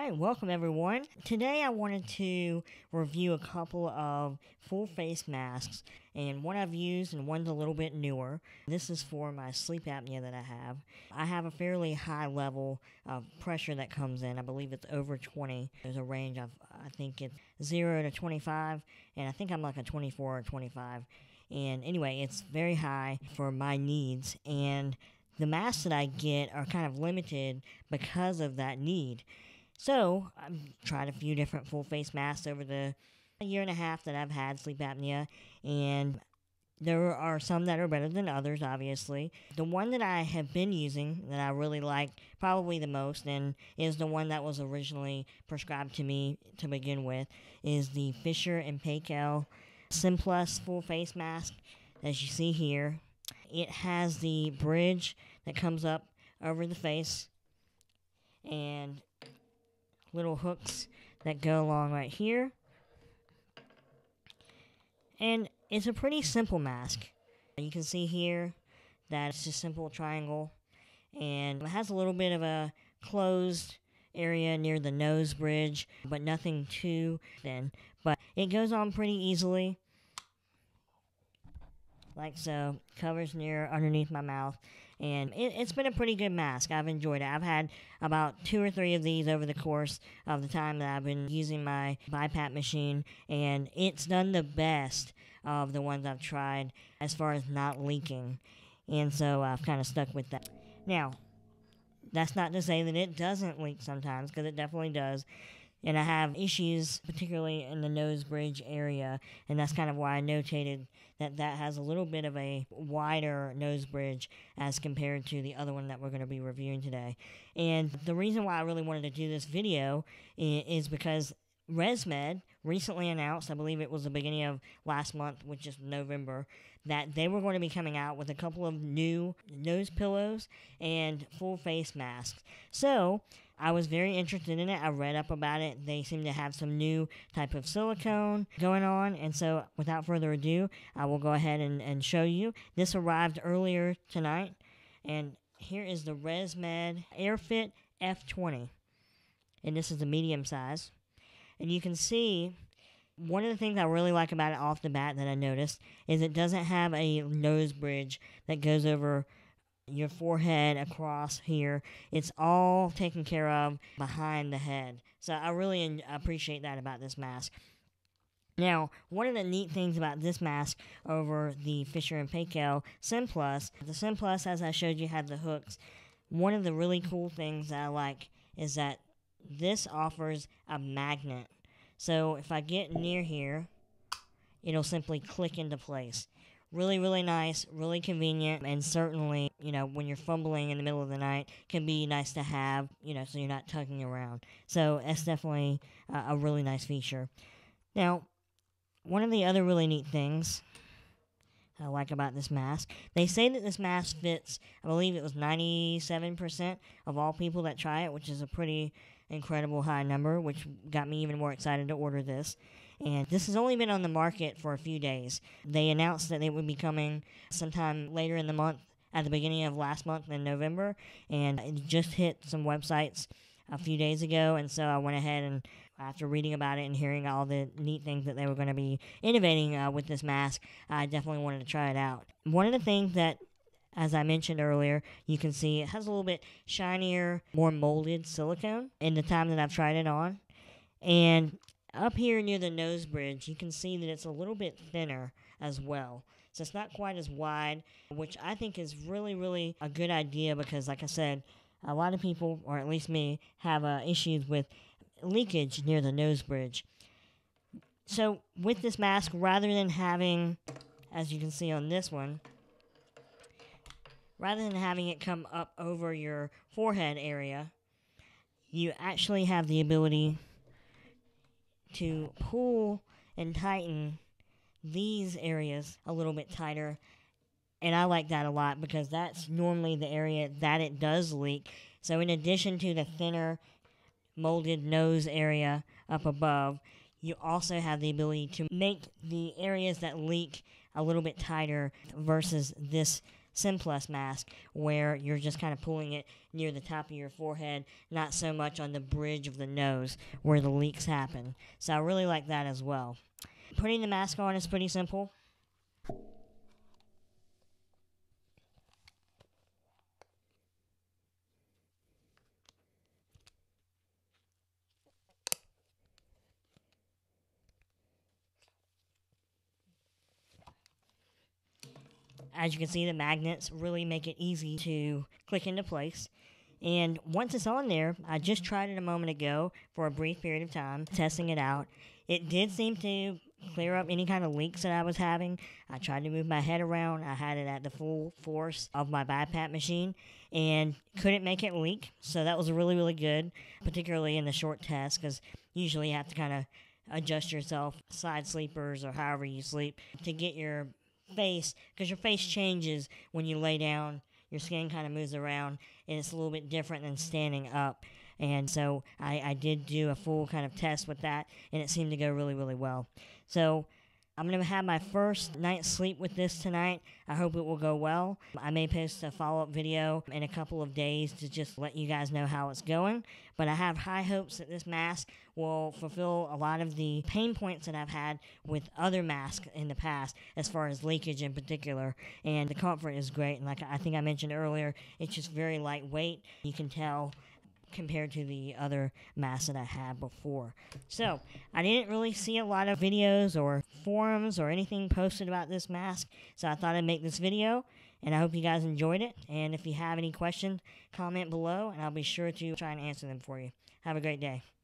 Alright, welcome everyone. Today I wanted to review a couple of full face masks, and one I've used and one's a little bit newer. This is for my sleep apnea that I have. I have a fairly high level of pressure that comes in. I believe it's over 20. There's a range of, I think it's 0 to 25, and I think I'm like a 24 or 25. And anyway, it's very high for my needs, and the masks that I get are kind of limited because of that need. So, I've tried a few different full face masks over the year and a half that I've had sleep apnea, and there are some that are better than others, obviously. The one that I have been using that I really like probably the most, and is the one that was originally prescribed to me to begin with, is the Fisher & Paykel Simplus full face mask. As you see here, it has the bridge that comes up over the face, and little hooks that go along right here. And it's a pretty simple mask. You can see here that it's just a simple triangle, and it has a little bit of a closed area near the nose bridge, but nothing too thin. But it goes on pretty easily, like so. Covers near underneath my mouth, and it's been a pretty good mask. I've enjoyed it. I've had about 2 or 3 of these over the course of the time that I've been using my BiPAP machine, and it's done the best of the ones I've tried as far as not leaking, and so I've kind of stuck with that. Now, that's not to say that it doesn't leak sometimes, because it definitely does. And I have issues, particularly in the nose bridge area, and that's kind of why I notated that that has a little bit of a wider nose bridge as compared to the other one that we're going to be reviewing today. And the reason why I really wanted to do this video is because ResMed recently announced, I believe it was the beginning of last month, which is November, that they were going to be coming out with a couple of new nose pillows and full face masks. So I was very interested in it. I read up about it. They seem to have some new type of silicone going on, and so without further ado, I will go ahead and show you. This arrived earlier tonight, and here is the ResMed AirFit F20, and this is the medium size. And you can see, one of the things I really like about it off the bat that I noticed is it doesn't have a nose bridge that goes over your forehead across here. It's all taken care of behind the head. So I really appreciate that about this mask. Now, one of the neat things about this mask over the Fisher & Paykel Simplus, the Simplus, as I showed you, had the hooks. One of the really cool things that I like is that this offers a magnet. So if I get near here, it'll simply click into place. Really, really nice, really convenient, and certainly, when you're fumbling in the middle of the night, can be nice to have, so you're not tugging around. So that's definitely a really nice feature. Now, one of the other really neat things I like about this mask, they say that this mask fits, I believe it was 97% of all people that try it, which is a pretty incredible high number, which got me even more excited to order this. And this has only been on the market for a few days. They announced that it would be coming sometime later in the month, at the beginning of last month in November, and it just hit some websites a few days ago, and so I went ahead and, after reading about it and hearing all the neat things that they were going to be innovating with this mask, I definitely wanted to try it out. One of the things that, as I mentioned earlier, you can see it has a little bit shinier, more molded silicone in the time that I've tried it on. And up here near the nose bridge, you can see that it's a little bit thinner as well. So it's not quite as wide, which I think is really, really a good idea because, like I said, a lot of people, or at least me, have issues with leakage near the nose bridge. So with this mask, rather than having, as you can see on this one, rather than having it come up over your forehead area, you actually have the ability to pull and tighten these areas a little bit tighter. And I like that a lot because that's normally the area that it does leak. So in addition to the thinner molded nose area up above, you also have the ability to make the areas that leak a little bit tighter versus this Simplest mask, where you're just kind of pulling it near the top of your forehead, not so much on the bridge of the nose where the leaks happen. So I really like that as well. Putting the mask on is pretty simple. As you can see, the magnets really make it easy to click into place. And once it's on there, I just tried it a moment ago for a brief period of time, testing it out. It did seem to clear up any kind of leaks that I was having. I tried to move my head around. I had it at the full force of my BiPAP machine and couldn't make it leak. So that was really, really good, particularly in the short test, because usually you have to kind of adjust yourself, side sleepers or however you sleep, to get your face, because your face changes when you lay down. Your skin kind of moves around, and it's a little bit different than standing up. And so I did do a full kind of test with that, and it seemed to go really, really well. So I'm going to have my first night's sleep with this tonight. I hope it will go well. I may post a follow-up video in a couple of days to just let you guys know how it's going. But I have high hopes that this mask will fulfill a lot of the pain points that I've had with other masks in the past, as far as leakage in particular. And the comfort is great. And like I think I mentioned earlier, it's just very lightweight. You can tell compared to the other masks that I had before. So I didn't really see a lot of videos or forums or anything posted about this mask, so I thought I'd make this video, and I hope you guys enjoyed it. And if you have any questions, comment below, and I'll be sure to try and answer them for you. Have a great day.